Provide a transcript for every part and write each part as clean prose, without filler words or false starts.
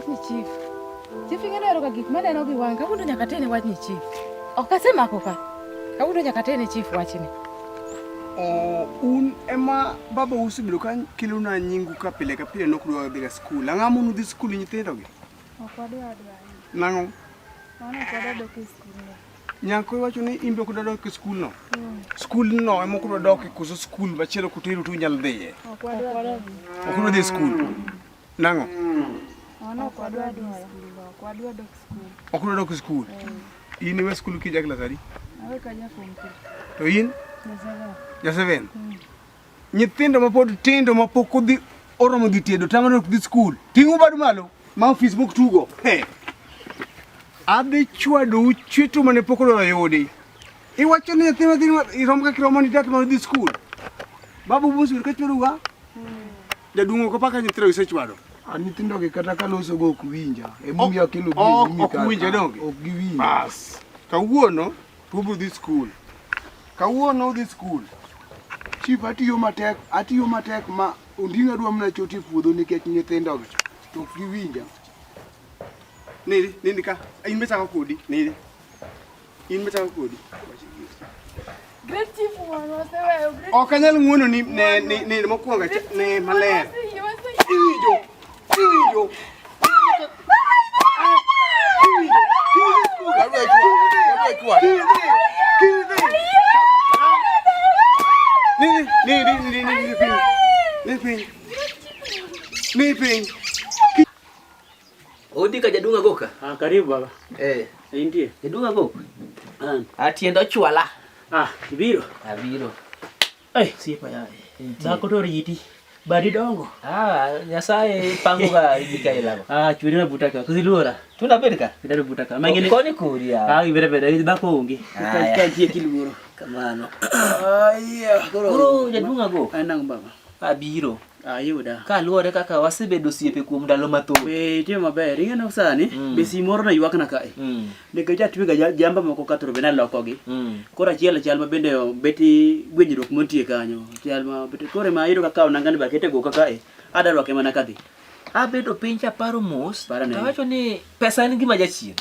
ni chief. Chief ingene ro ka gik maneno gi wanga kawuono nyaka tene wach ni chief. Ok asemako ka. Kawuono nyaka tene chief wachni. Un ema baba usibedo kan kilona nyingu ka pile ka pile nok dwa dhi skul. Ang'amo nu dhi skul nyithindo gi? Ok wadwa. Nang'o? Mano ok wadwa dok e skul. Nyako iwacho ni imbe ok dok e skul no. Skul no ema ok dok e koso skul machielo kutiru tu nyal dhiye. Ok wadwa. Ok dwa dhi skul. Nang'o? Mano ok wadwa dok skul. Ok dwa dok skul. In iwe skul kija klas adi? Awe ka ja form 3. To in? Ja 7. Nyithindo mapod tindo mapok odhi oromo dhi tedo tang'o dhi skul. Ting'u badu malo ma Facebook tugo. He. Adhi chwado chweto mane pok odwa yudi. Iwacho ni nyathi madhi irom ka kiromo ni dak ma dhi skul. Babu busu ka chwado ga? Jadungo ko paka nyithindo isechwado. Nyithindo gi kata kaloso go ok winja. E buya kelo gi ok winja donge. Ok giwinja. Bas. Kawuono tubu dhi skul. Kawuono dhi skul. Chief atiyo matek ma ondinga dwa mna choti puodho nikech nyithindo gi. To ok giwinja. Nini ka? In mechako kodi. Nini? In mechako kodi. Great chief wano seweyo. Ok anyal ng'uono ni ne mokwongo ne maler. Iwinjo. Ni. Odi ka jadunga goka? Karibu baba. Ndiye. Jadunga goka? Atiendo chwala. Ibiro. Abiro. Siapa ya. Dhako to riti. Badi dongo. Nyasaye pango ga ibikaila. Chwiri na butaka. Kuziluora. Tuna bedka? Kidaro butaka. Mangene koni kuria. Ibere dhako onge. Kantie kilugoro. Kamano. Guru jadunga goka. Anang baba. Abiro. Yuda. Kaluore kaka wasebedo osiepe kuom ndalo mathoth. Tiyo maber. Ing'eno sani besi moro na ywak na kae. Nikech atwe ga jamba moko katoro bena lokogi. Koro achiel ma bende beti gwenyruok montie kanyo. Chiel ma beti kore ma ayudo kaka onangani bakete go kae. Adarwake mana kadhi. Abedo piny chaparo mos. Tawacho ni pesa en gima jachien.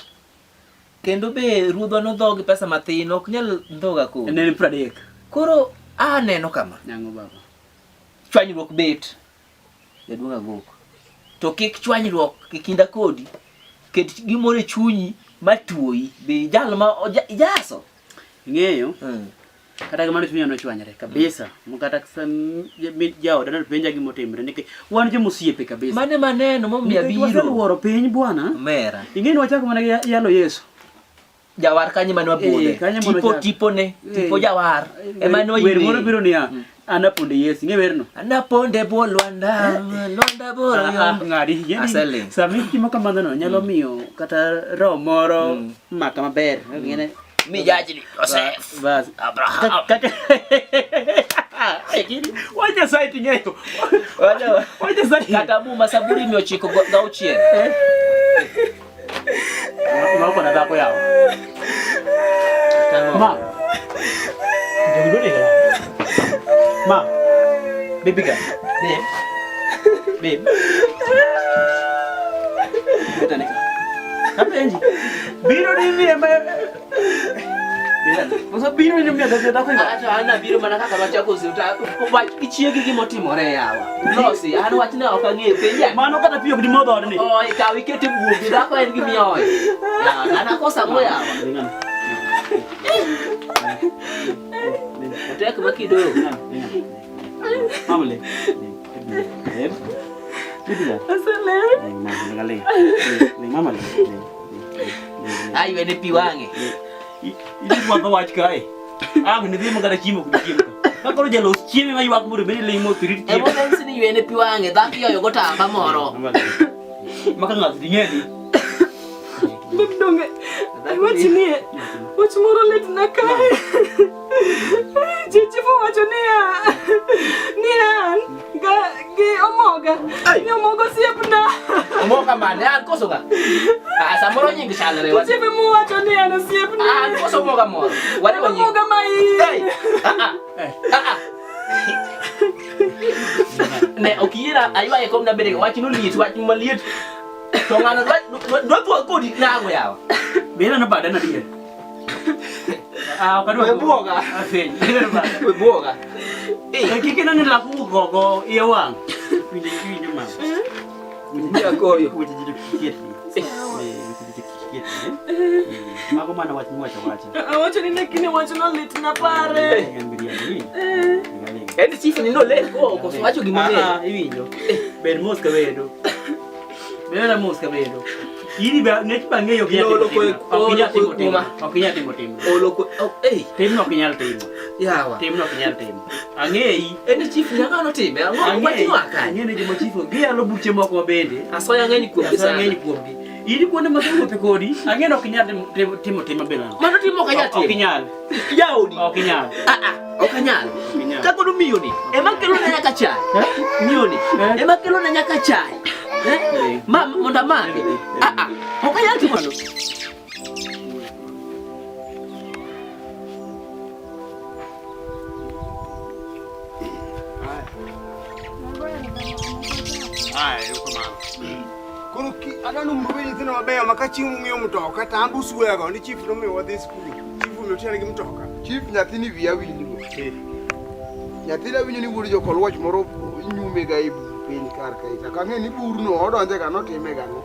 Kendo be ruodho no dhogi pesa mathin ok nyal ndhoga ko. Ne 30. Koro aneno kama. Nyango baba. Chwanyruok bet jadunga goko to kik chwanyruok kikinda kodi ket gimore chunyi matuoi be jal ma jaso ng'eyo kata gimano chunya no chwanyre kabisa mukata jao dana penja gimotimre nikech wan jo musiepe kabisa mane maneno momiya biro waseluoro piny bwana mera ing'eni wachako mana yalo Yesu jawar kanye mane wabode tipo jawar emane wer moro biro niya anaponde Yesu ng'e werno anaponde bo Lwanda bo ng'adi yendi sami timo kamano no nyalo miyo kata roho moro maka maber ng'ene mi jajni Joseph bas Abraham ekiri waja site ng'eyo waja site kata buma saburi 906 Ngoko na dhako yao. Ma. Jogo dega. Ma. Baby ga. Babe. Beta nika. Kapenji. Biro ni embe. Bira. Masa biro ni mya dhako yao. Acha ana biro mana kaka wachako usiuta. Kwa kichiegi gimotimore yawa. Losi ana wachina okang'e penja. Mano kata piyo di modho ni. Ikawi kete buogi dhako en gimiyoe. Ana kosa mo yawa. Otek makido. Amle. Bibila. Asale. Ngale. Mama le. Ai wene piwange. Ini mwa wach kae. Ni dhi magara chimo kuchimo. Kakoro jalos chieme ma ywak moro bende limo tirit chiemo. Emo ni wene piwange dhaki yoyo gotamba moro. Maka ng'ato ding'eni. Donge. Wach ni. Wach moro let na kae. Chichi wacho niya gi omoga. Ni omoga siepna. Omoga mane an koso ga. Samoro nyingi chalre wa. Chichi mu wacho niya na siepna. An koso omoga moro. Wale wa nyingi. Omoga mai. Ne okira aywa e kom na bere wach no liet wach maliet. To ng'ano dwa thuo kodi nang'o yawa. Bena na bada na dia. Kadwa buoga. Afeny. Bena na bada. We buoga. Kiki na nila kugogo iya wang. Winjo mama. Ya koyo. Winjo kiet. Mago mana wacha. Awacho ni lakini wacho no lit na pare. Edi chief ni no le ko wacho gimone. Iwinjo. Ben mos ka wedo. Bena mos ka wedo. Ini ba ngech ba ngeyo kia timo. Okinya timo. Olo ko Tim no kinyal timo. yawa. Tim no kinyal timo. Angei Edi chief nyaka no time. Ang'o wacho aka. Angei ne joma chief gi alo buche moko bende. Asoya ng'eny kuom gi sana. Ng'eny kuom gi. Ili kuonde ma wuotho kodi, ang'e no kinyal timo bela. Mano timo kanya timo. Okinyal. Yaudi. Okinyal. Okanyal. Kako no miyo ni. Ema kelo na nyaka chai. Miyo ni. Ema kelo na nyaka chai. Ma monda mage. Okanyal timo no. Koro adano mbe nyithindo mabeyo maka chiemo ng'iyo mtoka tambu swego ni chief no miyo wadhi skul. Chief no tiare gi mtoka. Chief nyathini wiya winjo. Nyathina winjo ni wuod jokolwach moro nyume ga e piny kar kae. Kang'e ni burno odonje ga notime ga no.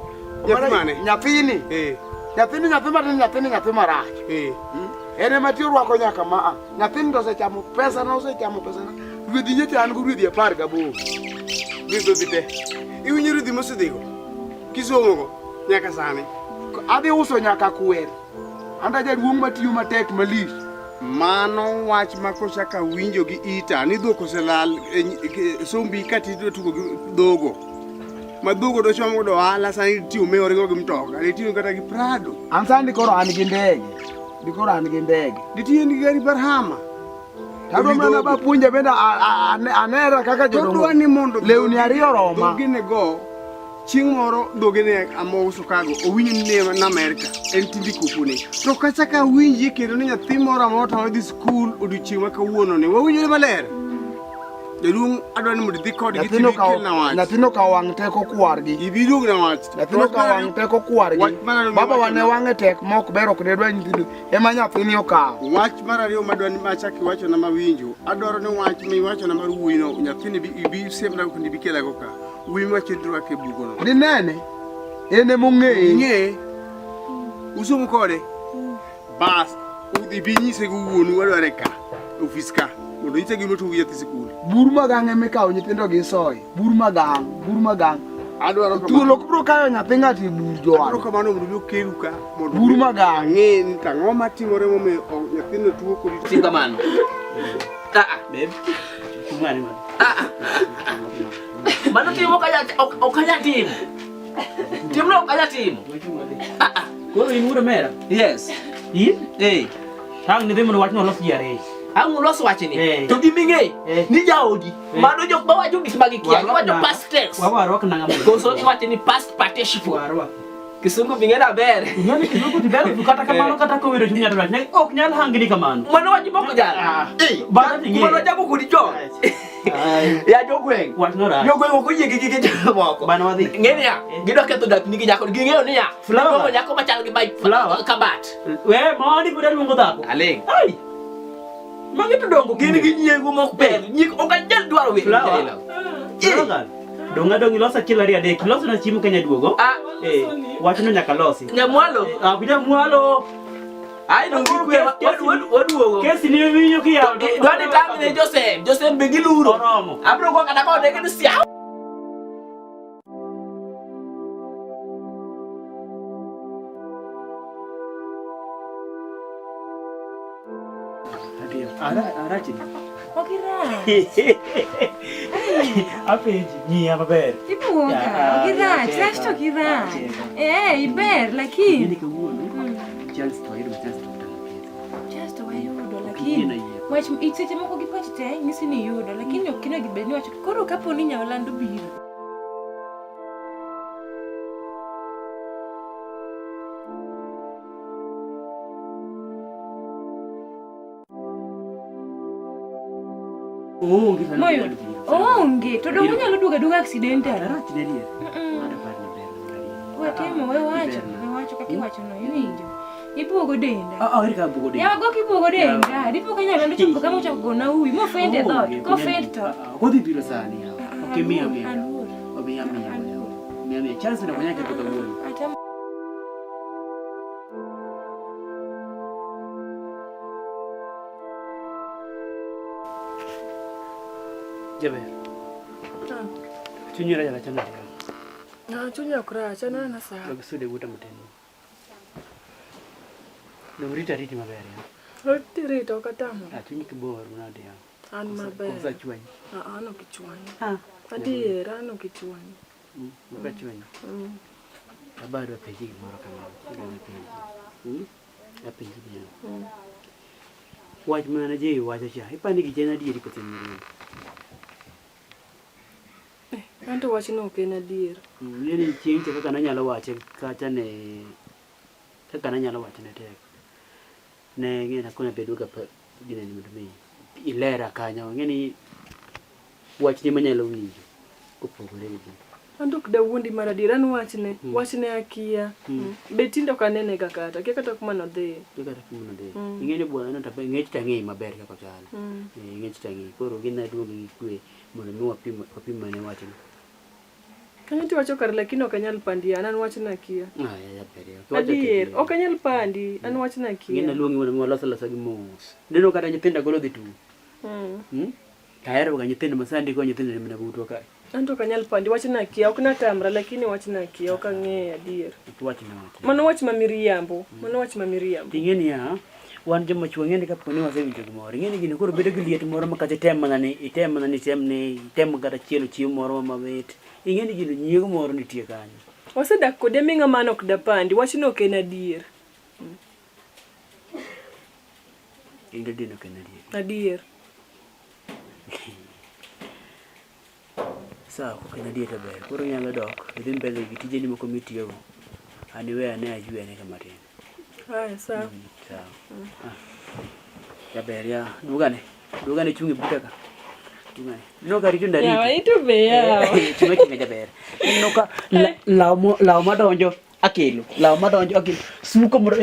Nyathi mane? Nyathini. Nyathi marach. Ene mati orwako nyaka ma. Nyathini to osechamo pesa na. Rwedhi nyete an go rwedhi 18. Bizo bite. Iwinjo rudhi mosedhigo. Kisomogo nyaka sani. Adhi uso nyaka kwer. Anda jaduong' matiyo matek malich. Mano wach makochaka winjo gi ita ni dhok oselal sombi kati tugo gi dhogo. Ma dhogo do chomo do ala sani tiyo me oringo gi mtoka. Ni tiyo kata gi Prado. An sani koro an gi ndege. Ditiyo ni gari Barhama. Tado mana ba puonja benda anera kaka jodongo. Dwa ni mondo lewni ariyo roma. Gine go chieng' moro dogene amouso kago owinjo ni na Amerika en tindi kupune. To kacha ka winji kendo ni nyathi moro amota odhi skul odiochieng' ma kawuono ne wawinjo maler. Jaduong' adwa ni mondo dhi kod gi tindi na wach. Nyathino ka wang' teko kwargi. Ibiduog na wach. Nyathino ka wang' teko kwargi. Baba wane wang'e tek mok ber ok ne dwa nyithindo. Ema nyathini okawo. Wach mar ariyo madwa ni machak iwacho na mawinjo. Adwaro ni wach ma iwacho na mar wuoyino nyathini ibi siemna kundi bikela go ka. Wuoyi wacho ndro ke bugono. Dinene. Ene mong'e. Ng'e. Usomo kode. Bas ibi nyise go wuonu wadware ka. Ofis ka. Mondo nyise gima tugo nyathi sikul. Bur magang' ema ikawo nyithindo gi soy. Bur magang'. Adwaro thuolo biro kayo nyathi ng'ati bur jowa. Adwaro kamano mondo okeru ka. Bur magang'. Ng'e ni tang'o matimore momiyo nyathino tuo kodi. Tingamano. Babe. Kumani man. Mano timo okanya timo. Timno okanya timo. Koro in wuod mera? Yes. In? Tang ni demo wach no los yare. Ang ulos wache ni. To giming'e ni jaodi. Mano jok ma wacho gik magikia. Wacho past tense. Wawaro kana ngamo. Koso wacho ni past participle. Kisungu bingena ber. Nyani kisungu tibere tukata kamano kata ko wero chunya tawach. Ne ok nyal hangni kamano. Mano wacho moko jala. Bana tingi. Mano jago kudi jo. Ya jogweng. Wach no ra. Jogweng ok yie gige moko. Bana wadhi. Ngeni ya. Gido ketho dak nigi nyako ging'eyo ni ya. Flower nyako machal gi bai kabat. We moni buda lungo dhako. Aleng. Ai. Magi to dongo gin gi nyiego mok ber. Nyik ok anyal dwaro we. Flower. Donga dongi losa kila ria dek. Losa na chimu kenya duogo. Wach no nyaka losi. Nyamwalo. Kuja mwalo. Ai dongi kwe waduogo. Kesi ni winyo ki ya. Dwani tangi ne Joseph be giluro. Oromo. Abro ko kata ko de ke sia. Arachi. Okira. Apeji ni maber. Ibuoga. Okira, chach to kira. Iber lakini. Ni kawuono. Chance to ayudo chance to. Chance to ayudo lakini. Wach seche moko gi pach te ngisi ni yudo lakini ok kino gibed ni wacho koro kapo ni Nyawalando biro. Onge to dongo nyalo duoga accidental. Arach ne dia. timo we wacho kaka iwacho no iwinjo. Ibuogo denda. Eri ka buogo denda. Ya go kibuogo denda. Dipo kanya bando chungo kama ucha gona uwi. Mo fende dot. Ko fend to. Kodhi biro sani ya. Okimia. Aluor. Mia. Chance na kwenye kutoka buogo. Atam. Jabe. Chunyira jala chana. Chunya kura chana na sa. Bagsude buta mutendo. Rita maber ya. Rita okatamo. Chunyi kibor unade ya. An maber. Kosa chwanyi. Ano kichwanyi. Adiera ano kichwanyi. Chwanyi. Bado Chiegi Mora kama. Apenji ya. Wach mana je wacha cha. Ipani kijana dieri kotemiri. Anto wach no ok en adier. Nini chieng' cha kaka nanyalo wache kata ne kaka nanyalo wache ne tek. Ne ng'ena kuna bedo ga gine ni mudumi. Ilera kanyo ng'eni wach ni manyalo winjo. Kopogore gi. Anto kda wuondi mar adier an wachne akia. Betindo kanene ga kata kata kuma no dhi. Kata kuma no dhi. Ing'eni bwana no tabe ng'ech tangi maber kaka chal. Ng'ech tangi koro gina duogi kwe mondo mi wapim mane wachno. Kanyo tiwacho kar lakini ok anyal pandi an wachna akia. Ya berio. Adier, ok anyal pandi an wachna akia. Gina luongi mondo mi waloso gi mos. Neno kata nyithinda golo dhi tu. Kaero ga nyithindo masandi ko nyithindo ne buto ka. Anto ok anyal pandi wachna akia, ok natamra lakini wachna akia, ok ang'eyo adier. Wachna. Mano wach ma miriambo. Ing'eni ya wan joma chuo ng'eni ka poni wasewinjo gimoro. Ing'eni gini koro bedo gi liet moro makata item mana ni kata chielo chiemo moro mamit. Ing'eni gino nyiego moro nitie kanyo. Wasedak kode mi ng'ama ok da pandi, wachno ok en adier. Inge dino ok en adier. Adier. Sawa, ok en adier ber. Koro nyalo dok, idhi mbele gi tijeni moko mitiyogo. Aniwe ane ajue ane kama tin. Haya, sawa. Sawa. Jaber ya, dugane chungi butaka. No gari tunda Ya itu be ya. Cuma kinga jaber. No ka law madonjo akelo. Suko moro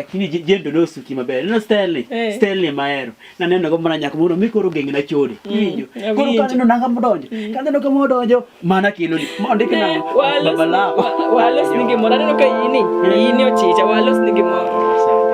kini jendo no suki maber. No Stanley maero. Na neno ko mana nyak moro mikoro gengi na chode. Winjo. Koro ka no nanga modonjo. Ka neno ka modonjo mana kilo ni. Monde kina babala. Walos nige mora no ka yini ochicha walos nige mora.